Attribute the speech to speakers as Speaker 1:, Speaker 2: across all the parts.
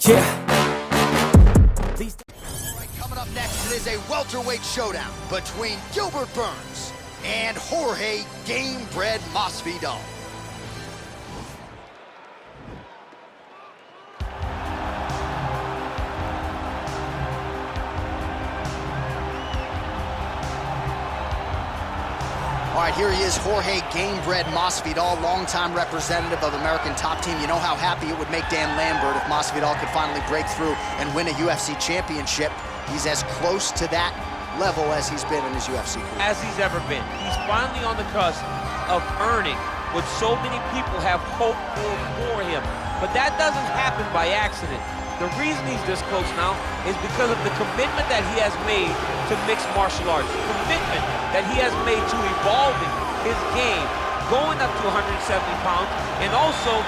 Speaker 1: Yeah.
Speaker 2: All right, coming up next, it is a welterweight showdown between Gilbert Burns and Jorge Gamebred Masvidal. All right, here he is, Jorge Gamebred Masvidal, longtime representative of American Top Team. You know how happy it would make Dan Lambert if Masvidal could finally break through and win a UFC championship. He's as close to that level as he's been in his UFC career.
Speaker 3: As he's ever been. He's finally on the cusp of earning what so many people have hoped for him. But that doesn't happen by accident. The reason he's this close now is because of the commitment that he has made to mixed martial arts, the commitment that he has made to evolving his game, going up to 170 pounds, and also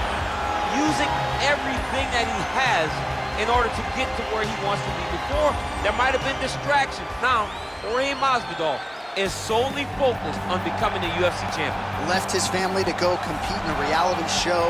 Speaker 3: using everything that he has in order to get to where he wants to be. Before, there might have been distractions. Now, Jorge Masvidal is solely focused on becoming a UFC champion.
Speaker 2: Left his family to go compete in a reality show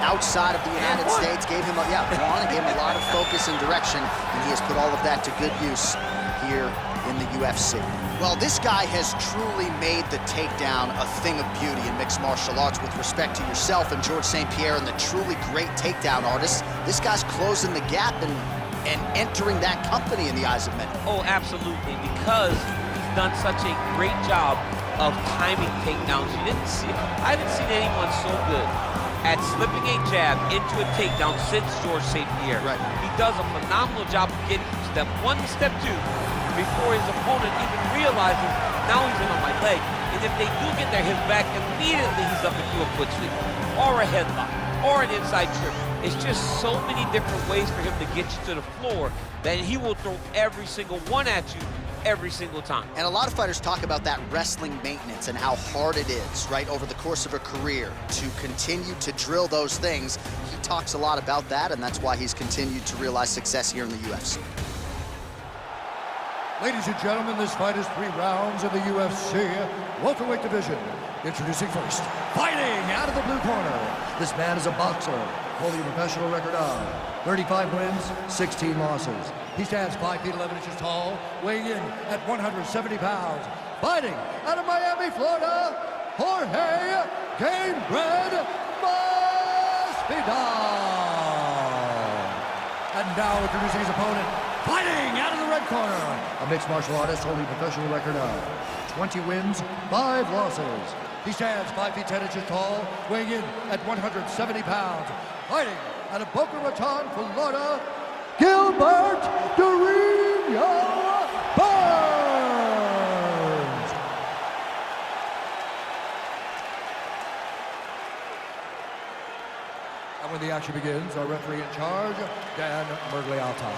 Speaker 2: outside of the United States, gave him a lot of focus and direction, and he has put all of that to good use here in the UFC. Well, this guy has truly made the takedown a thing of beauty in mixed martial arts. With respect to yourself and George St. Pierre and the truly great takedown artists, this guy's closing the gap and entering that company in the eyes of many.
Speaker 3: Oh, absolutely, because he's done such a great job of timing takedowns. I haven't seen anyone so good at slipping a jab into a takedown since George St. Pierre.
Speaker 2: Right. He
Speaker 3: does a phenomenal job of getting from step one to step two before his opponent even realizes now he's in on my leg. And if they do get their his back, immediately he's up into a foot sweep or a headlock or an inside trip. It's just so many different ways for him to get you to the floor that he will throw every single one at you every single time.
Speaker 2: And a lot of fighters talk about that wrestling maintenance and how hard it is, right, over the course of a career to continue to drill those things. He talks a lot about that, and that's why he's continued to realize success here in the UFC.
Speaker 4: Ladies and gentlemen, this fight is 3 rounds in the UFC welterweight division. Introducing first, fighting out of the blue corner. This man is a boxer, holding a professional record of 35 wins, 16 losses. He stands 5 feet 11 inches tall, weighing in at 170 pounds. Fighting out of Miami, Florida, Jorge Gamebred Masvidal. And now introducing his opponent, fighting out of the red corner, a mixed martial artist holding a professional record of 20 wins, 5 losses. He stands 5 feet 10 inches tall, weighing in at 170 pounds. Fighting out of Boca Raton, Florida, Gilbert Burns. And when the action begins, our referee in charge, Dan Mergliotta.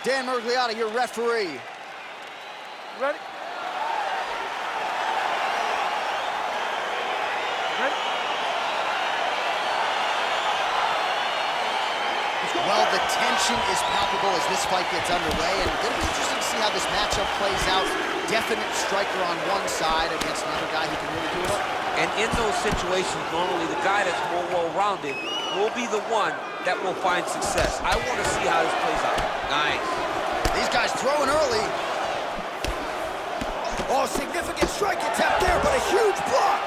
Speaker 2: Dan Mergliotta, your referee.
Speaker 3: Ready?
Speaker 2: Well, the tension is palpable as this fight gets underway, and it'll be interesting to see how this matchup plays out. Definite striker on one side against another guy who can really do it all.
Speaker 3: And in those situations, normally the guy that's more well-rounded will be the one that will find success. I want to see how this plays out. Nice.
Speaker 2: These guys throwing early. Oh, significant strike attempt there, but a huge block.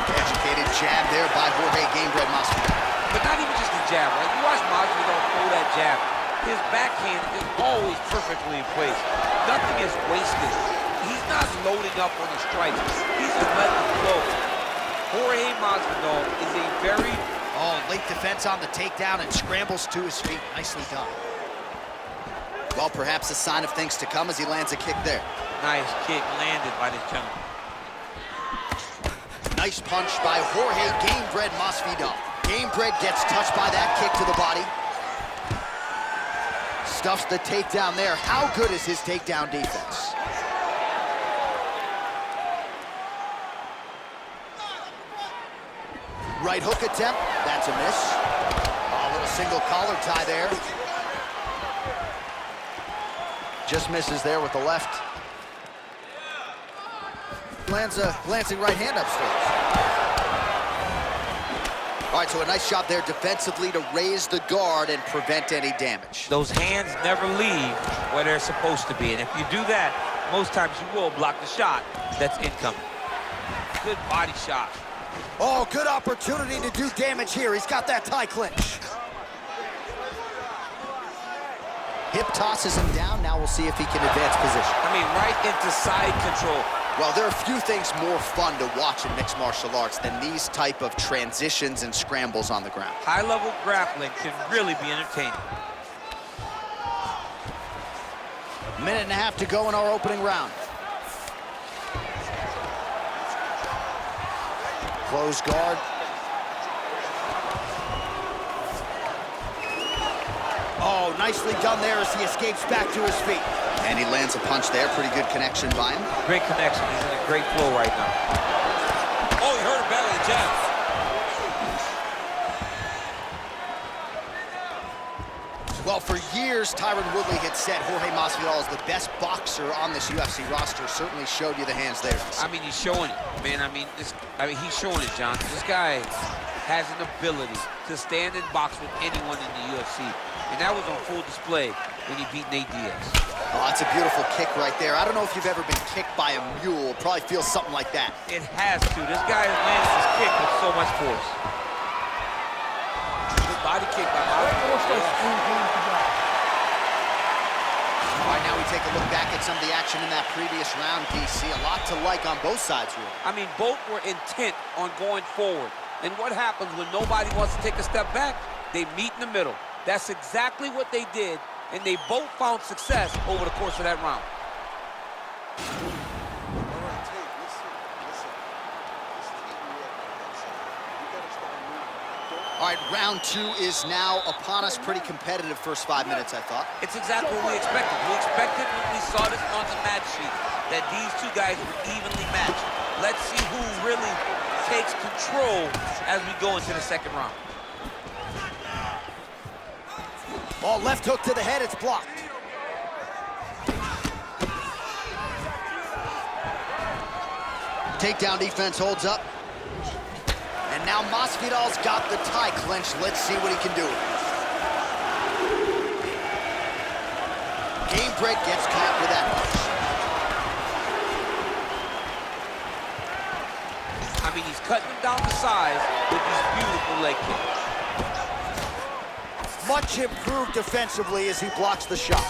Speaker 2: Educated jab there by Jorge Gamebred Masvidal.
Speaker 3: But not even just the jab, right? You watch Masvidal throw that jab. His backhand is always perfectly in place. Nothing is wasted. He's not loading up on the strikes. He's just letting it flow. Jorge Masvidal is a very...
Speaker 2: Oh, late defense on the takedown and scrambles to his feet. Nicely done. Well, perhaps a sign of things to come as he lands a kick there.
Speaker 3: Nice kick landed by this gentleman.
Speaker 2: Nice punch by Jorge Gamebred Masvidal. Gamebred gets touched by that kick to the body. Stuffs the takedown there. How good is his takedown defense? Right hook attempt. That's a miss. A little single collar tie there. Just misses there with the left. Lands a glancing right hand upstairs. All right, so a nice job there defensively to raise the guard and prevent any damage.
Speaker 3: Those hands never leave where they're supposed to be, and if you do that, most times you will block the shot that's incoming. Good body shot.
Speaker 2: Oh, good opportunity to do damage here. He's got that tie clinch. Hip tosses him down. Now we'll see if he can advance position.
Speaker 3: I mean, right into side control.
Speaker 2: Well, there are few things more fun to watch in mixed martial arts than these type of transitions and scrambles on the ground.
Speaker 3: High-level grappling can really be entertaining.
Speaker 2: Minute and a half to go in our opening round. Close guard. Oh, nicely done there as he escapes back to his feet. And he lands a punch there. Pretty good connection by him.
Speaker 3: Great connection. He's in a great flow right now. Oh, he hurt a belly jab.
Speaker 2: Well, for years, Tyron Woodley had said Jorge Masvidal is the best boxer on this UFC roster. Certainly showed you the hands there.
Speaker 3: I mean, he's showing it, man. I mean, he's showing it, John. This guy has an ability to stand and box with anyone in the UFC. And that was on full display when he beat Nate Diaz.
Speaker 2: Oh, that's a beautiful kick right there. I don't know if you've ever been kicked by a mule. It probably feels something like that.
Speaker 3: It has to. This guy lands his kick with so much force. Good body kick by Masvidal.
Speaker 2: All right, now we take a look back at some of the action in that previous round, DC. A lot to like on both sides, really.
Speaker 3: I mean, both were intent on going forward. And what happens when nobody wants to take a step back? They meet in the middle. That's exactly what they did, and they both found success over the course of that round.
Speaker 2: All right, round two is now upon us. Pretty competitive first 5 minutes, I thought.
Speaker 3: It's exactly what we expected. We expected when we saw this on the match sheet that these two guys were evenly matched. Let's see who really takes control as we go into the second round.
Speaker 2: Ball left hook to the head, it's blocked. Takedown defense holds up. And now Masvidal's got the tie clinch. Let's see what he can do. Game break gets caught with that punch.
Speaker 3: I mean, he's cutting him down to size with these beautiful leg kicks.
Speaker 2: Much improved defensively as he blocks the shot.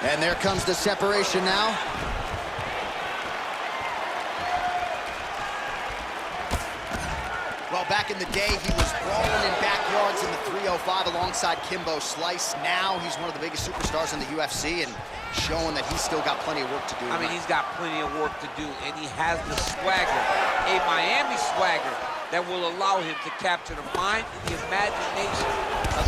Speaker 2: And there comes the separation now. Well, back in the day, he was brawling in backyards in the 305 alongside Kimbo Slice. Now he's one of the biggest superstars in the UFC and showing that he's still got plenty of work to do.
Speaker 3: I mean, he's got plenty of work to do, and he has the swagger, a Miami swagger, that will allow him to capture the mind and the imagination of...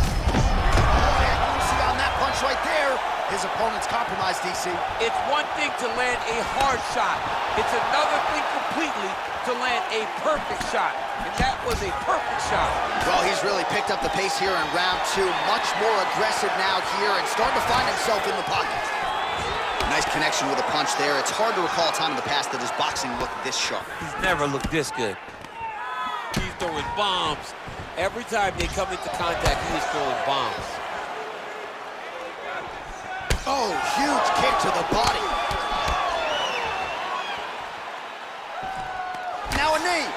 Speaker 2: Accuracy on that punch right there. His opponent's compromised, DC.
Speaker 3: It's one thing to land a hard shot. It's another thing completely to land a perfect shot. And that was a perfect shot.
Speaker 2: Well, he's really picked up the pace here in round two. Much more aggressive now here and starting to find himself in the pocket. Nice connection with a punch there. It's hard to recall a time in the past that his boxing looked this sharp.
Speaker 3: He's never looked this good. He's throwing bombs. Every time they come into contact, he is throwing bombs.
Speaker 2: Oh, huge kick to the body. Now a knee.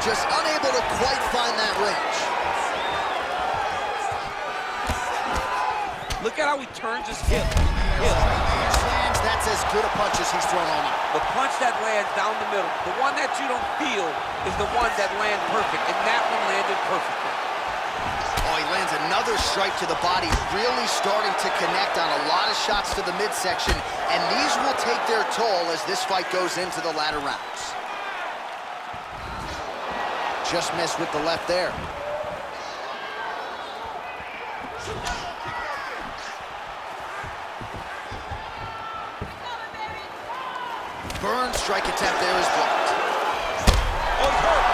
Speaker 2: Just unable to quite find that range.
Speaker 3: Look at how he turns his hip.
Speaker 2: Slams, that's as good a punch as he's thrown all night.
Speaker 3: The punch that lands down the middle, the one that you don't feel is the one that lands perfect, and that one landed perfectly.
Speaker 2: Oh, he lands another strike to the body, really starting to connect on a lot of shots to the midsection, and these will take their toll as this fight goes into the latter rounds. Just missed with the left there. Burns' strike attempt there is blocked.
Speaker 3: Oh, he's hurt.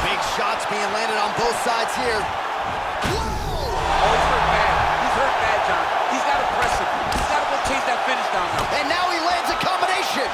Speaker 2: Big shots being landed on both sides here.
Speaker 3: Oh, he's hurt bad. He's hurt bad, John. He's got to press him. He's got to go chase that finish down now.
Speaker 2: And now he lands a combination.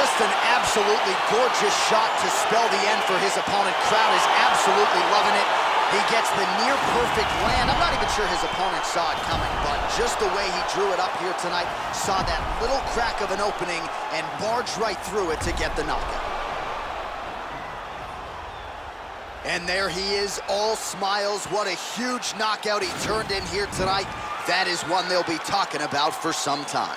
Speaker 2: Just an absolutely gorgeous shot to spell the end for his opponent. Crowd is absolutely loving it. He gets the near-perfect land. I'm not even sure his opponent saw it coming, but just the way he drew it up here tonight, saw that little crack of an opening and barged right through it to get the knockout. And there he is, all smiles. What a huge knockout he turned in here tonight. That is one they'll be talking about for some time.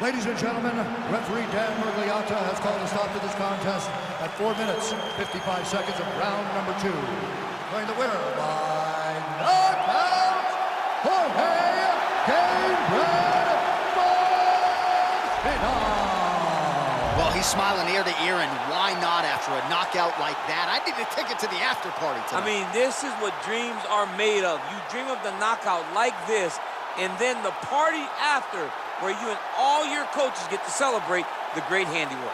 Speaker 4: Ladies and gentlemen, referee Dan Mergliata has called a stop to this contest at 4 minutes, 55 seconds of round number 2. Declaring the winner by knockout, Jorge Masvidal.
Speaker 2: Well, he's smiling ear to ear, and why not after a knockout like that? I need a ticket to the after party tonight.
Speaker 3: I mean, this is what dreams are made of. You dream of the knockout like this, and then the party after, where you and all your coaches get to celebrate the great handiwork.